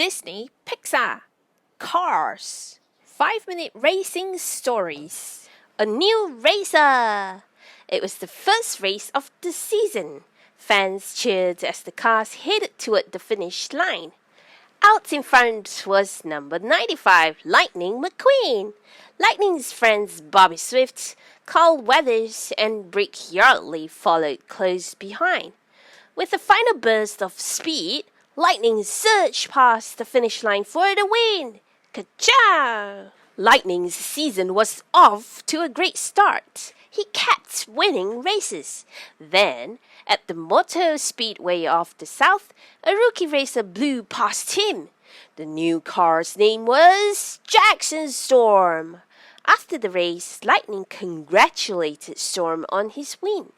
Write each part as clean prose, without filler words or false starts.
Disney Pixar Cars 5-minute racing stories. A new racer! It was the first race of the season. Fans cheered as the cars headed toward the finish line. Out in front was number 95, Lightning McQueen. Lightning's friends Bobby Swift, Carl Weathers, and Brick Yardley followed close behind. With a final burst of speed, Lightning surged past the finish line for the win. Ka-chow! Lightning's season was off to a great start. He kept winning races. Then, at the Motor Speedway of the South, a rookie racer blew past him. The new car's name was Jackson Storm. After the race, Lightning congratulated Storm on his win.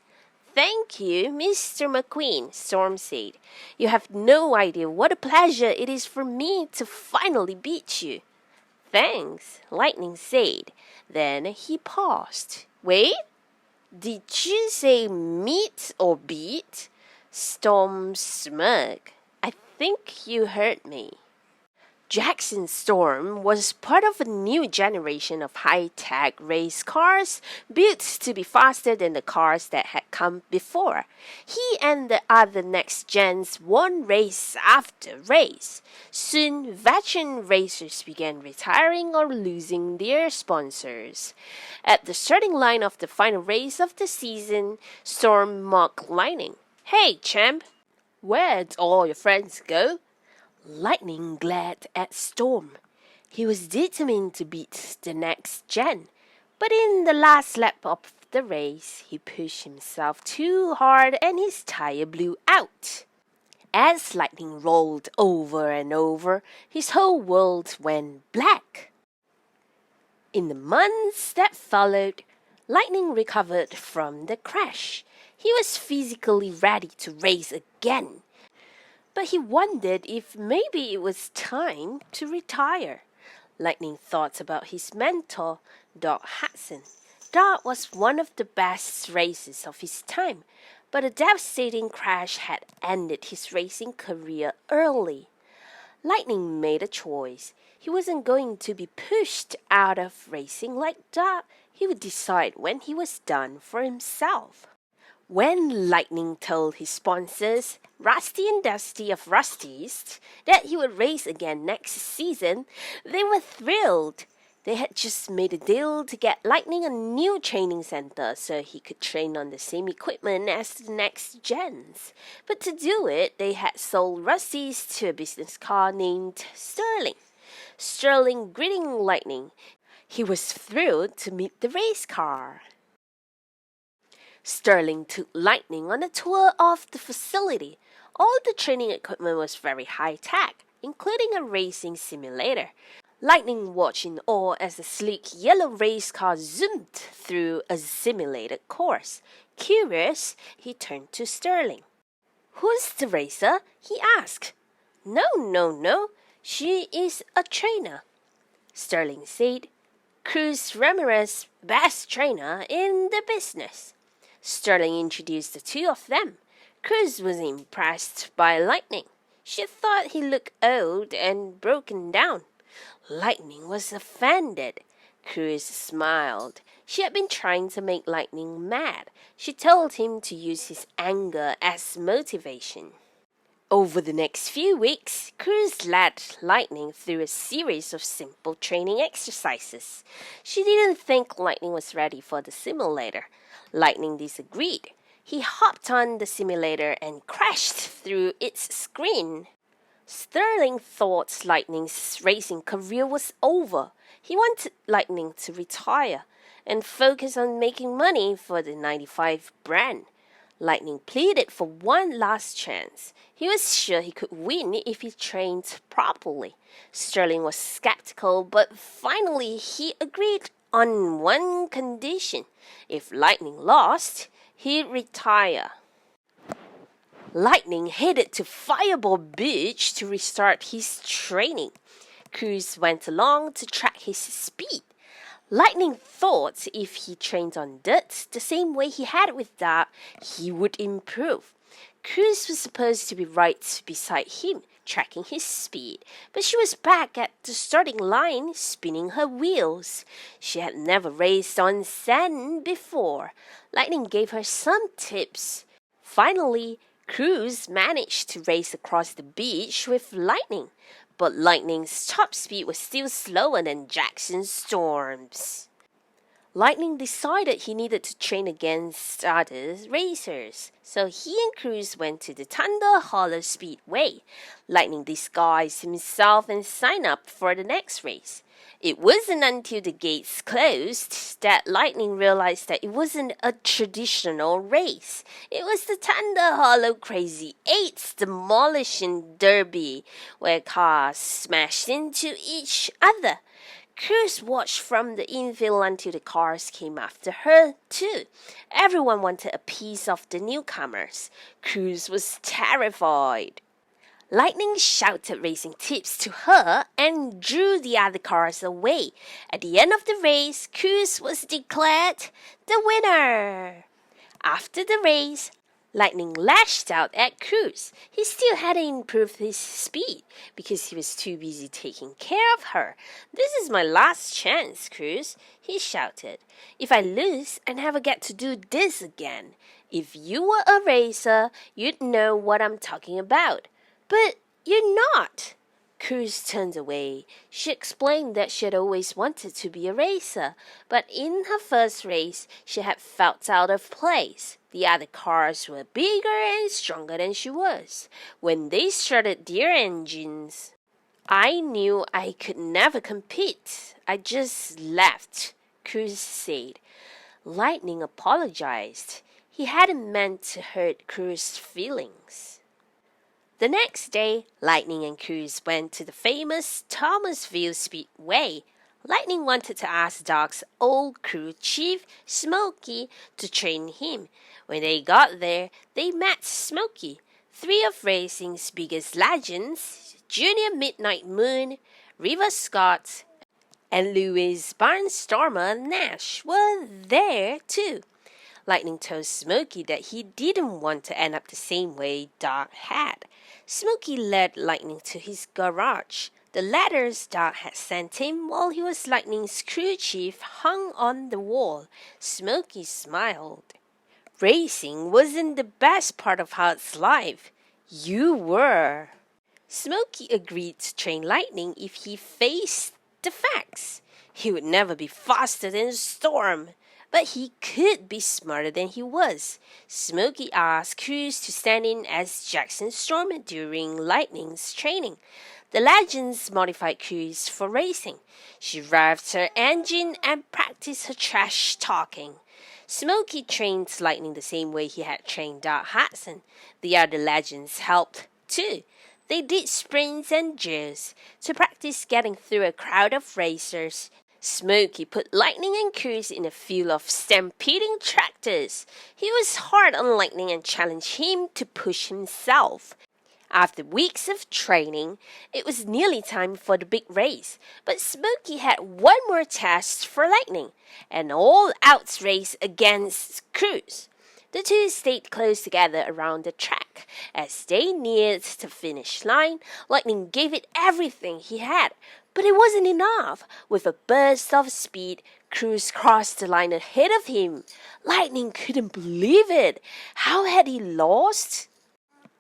"Thank you, Mr. McQueen," Storm said. "You have no idea what a pleasure it is for me to finally beat you." "Thanks," Lightning said. Then he paused. "Wait, did you say meet or beat?" Storm smirked. "I think you heard me." Jackson Storm was part of a new generation of high-tech race cars built to be faster than the cars that had come before. He and the other next gens won race after race. Soon, veteran racers began retiring or losing their sponsors. At the starting line of the final race of the season, Storm mocked Lightning. "Hey, champ, where'd all your friends go?" Lightning glared at Storm. He was determined to beat the next gen, but in the last lap of the race, he pushed himself too hard and his tire blew out. As Lightning rolled over and over, his whole world went black. In the months that followed, Lightning recovered from the crash. He was physically ready to race again. But he wondered if maybe it was time to retire. Lightning thought about his mentor, Doc Hudson. Doc was one of the best racers of his time, but a devastating crash had ended his racing career early. Lightning made a choice. He wasn't going to be pushed out of racing like Doc. He would decide when he was done for himself. When Lightning told his sponsors, Rusty and Dusty of Rusty's, that he would race again next season, they were thrilled. They had just made a deal to get Lightning a new training center so he could train on the same equipment as the next gens. But to do it, they had sold Rusty's to a business car named Sterling. Sterling greeting Lightning. He was thrilled to meet the race car. Sterling took Lightning on a tour of the facility. All the training equipment was very high-tech, including a racing simulator. Lightning watched in awe as the sleek yellow race car zoomed through a simulated course. Curious, he turned to Sterling. "Who's the racer?" he asked. No. She is a trainer," Sterling said. "Cruz Ramirez, best trainer in the business." Sterling introduced the two of them. Cruz was impressed by Lightning. She thought he looked old and broken down. Lightning was offended. Cruz smiled. She had been trying to make Lightning mad. She told him to use his anger as motivation. Over the next few weeks, Cruz led Lightning through a series of simple training exercises. She didn't think Lightning was ready for the simulator. Lightning disagreed. He hopped on the simulator and crashed through its screen. Sterling thought Lightning's racing career was over. He wanted Lightning to retire and focus on making money for the 95 brand. Lightning pleaded for one last chance. He was sure he could win if he trained properly. Sterling was skeptical, but finally he agreed on one condition. If Lightning lost, he'd retire. Lightning headed to Fireball Beach to restart his training. Cruz went along to track his speed. Lightning thought if he trained on dirt the same way he had with Doc, he would improve. Cruz was supposed to be right beside him, tracking his speed, but she was back at the starting line, spinning her wheels. She had never raced on sand before. Lightning gave her some tips. Finally, Cruz managed to race across the beach with Lightning, but Lightning's top speed was still slower than Jackson Storm's. Lightning decided he needed to train against other racers, so he and Cruz went to the Thunder Hollow Speedway. Lightning disguised himself and signed up for the next race. It wasn't until the gates closed that Lightning realized that it wasn't a traditional race. It was the Thunder Hollow Crazy 8's Demolition Derby, where cars smashed into each other. Cruz watched from the infield until the cars came after her, too. Everyone wanted a piece of the newcomers. Cruz was terrified. Lightning shouted racing tips to her and drew the other cars away. At the end of the race, Cruz was declared the winner. After the race, Lightning lashed out at Cruz. He still hadn't improved his speed because he was too busy taking care of her. "This is my last chance, Cruz," he shouted. "If I lose, I never get to do this again. If you were a racer, you'd know what I'm talking about. But you're not." Cruz turned away. She explained that she had always wanted to be a racer, but in her first race, she had felt out of place. The other cars were bigger and stronger than she was. When they started their engines, "I knew I could never compete. I just left," Cruz said. Lightning apologized. He hadn't meant to hurt Cruz's feelings. The next day, Lightning and Cruz went to the famous Thomasville Speedway. Lightning wanted to ask Doc's old crew chief, Smokey, to train him. When they got there, they met Smokey. Three of racing's biggest legends, Junior Midnight Moon, Riva Scott, and Louis Barnstormer Nash, were there too. Lightning told Smokey that he didn't want to end up the same way Doc had. Smokey led Lightning to his garage. The letters Doc had sent him while he was Lightning's crew chief hung on the wall. Smokey smiled. "Racing wasn't the best part of Hal's life. You were." Smokey agreed to train Lightning if he faced the facts. He would never be faster than Storm, but he could be smarter than he was. Smokey asked Cruz to stand in as Jackson Storm during Lightning's training. The legends modified Cruz for racing. She revved her engine and practiced her trash talking. Smokey trained Lightning the same way he had trained Doc Hudson. The other legends helped too. They did sprints and drills to practice getting through a crowd of racers. Smokey put Lightning and Cruz in a field of stampeding tractors. He was hard on Lightning and challenged him to push himself. After weeks of training, it was nearly time for the big race, but Smokey had one more test for Lightning, an all-out race against Cruz. The two stayed close together around the track. As they neared the finish line, Lightning gave it everything he had, but it wasn't enough. With a burst of speed, Cruz crossed the line ahead of him. Lightning couldn't believe it. How had he lost?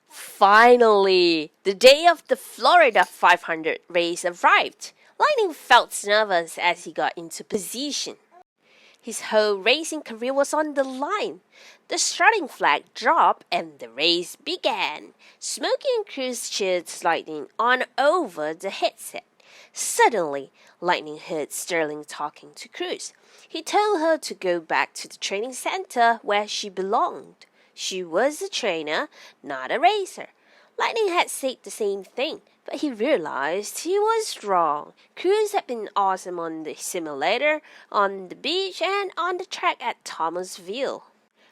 Finally, the day of the Florida 500 race arrived. Lightning felt nervous as he got into position. His whole racing career was on the line. The starting flag dropped and the race began. Smokey and Cruz cheered Lightning on over the headset. Suddenly, Lightning heard Sterling talking to Cruz. He told her to go back to the training center where she belonged. She was a trainer, not a racer. Lightning had said the same thing, but he realized he was wrong. Cruz had been awesome on the simulator, on the beach, and on the track at Thomasville.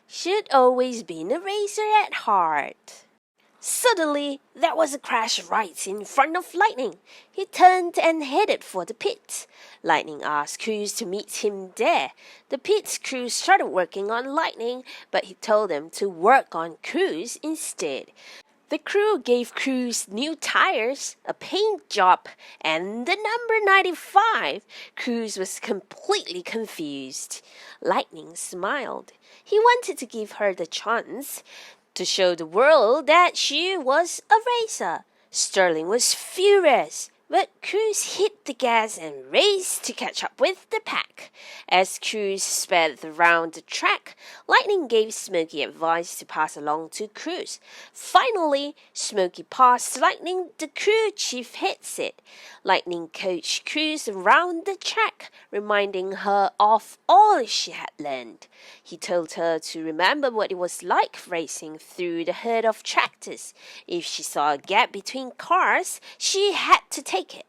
She'd always been a racer at heart. Suddenly, there was a crash right in front of Lightning. He turned and headed for the pit. Lightning asked Cruz to meet him there. The pit's crew started working on Lightning, but he told them to work on Cruz instead. The crew gave Cruz new tires, a paint job, and the number 95. Cruz was completely confused. Lightning smiled. He wanted to give her the chance to show the world that she was a racer. Sterling was furious, but Cruz hit the gas and raced to catch up with the pack. As Cruz sped around the track, Lightning gave Smokey advice to pass along to Cruz. Finally, Smokey passed Lightning. The crew chief hits it. Lightning coached Cruz around the track, reminding her of all she had learned. He told her to remember what it was like racing through the herd of tractors. If she saw a gap between cars, she had to take it.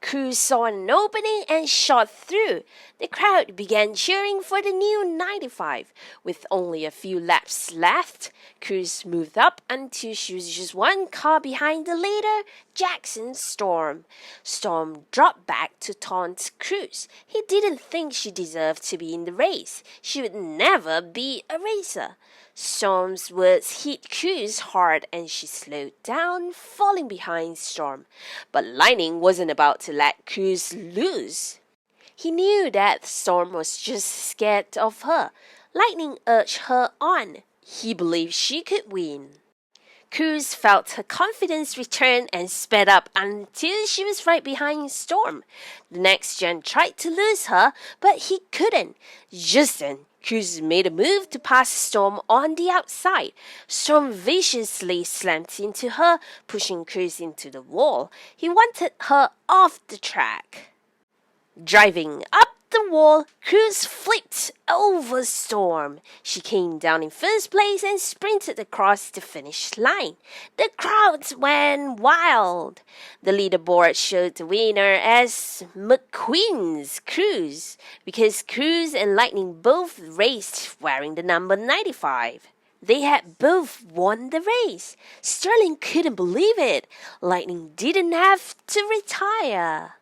Cruz saw an opening and shot through. The crowd began cheering for the new 95. With only a few laps left, Cruz moved up until she was just one car behind the leader, Jackson Storm. Storm dropped back to taunt Cruz. He didn't think she deserved to be in the race. She would never be a racer. Storm's words hit Cruz hard and she slowed down, falling behind Storm. But Lightning wasn't about to let Cruz lose. He knew that Storm was just scared of her. Lightning urged her on. He believed she could win. Cruz felt her confidence return and sped up until she was right behind Storm. The next gen tried to lose her, but he couldn't. Just then, Cruz made a move to pass Storm on the outside. Storm viciously slammed into her, pushing Cruz into the wall. He wanted her off the track. Driving up the wall, Cruz flipped over Storm. She came down in first place and sprinted across the finish line. The crowds went wild. The leaderboard showed the winner as McQueen's Cruz, because Cruz and Lightning both raced wearing the number 95. They had both won the race. Sterling couldn't believe it. Lightning didn't have to retire.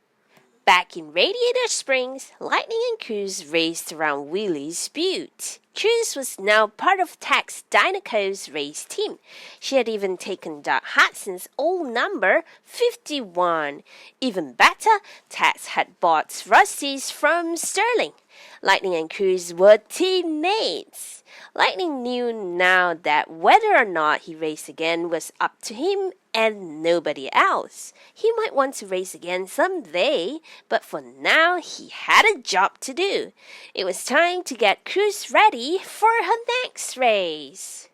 Back in Radiator Springs, Lightning and Cruz raced around Willie's Butte. Cruz was now part of Tex Dynaco's race team. She had even taken Doc Hudson's old number, 51. Even better, Tex had bought Rusty's from Sterling. Lightning and Cruz were teammates. Lightning knew now that whether or not he raced again was up to him and nobody else. He might want to race again someday, but for now he had a job to do. It was time to get Cruz ready for her next race.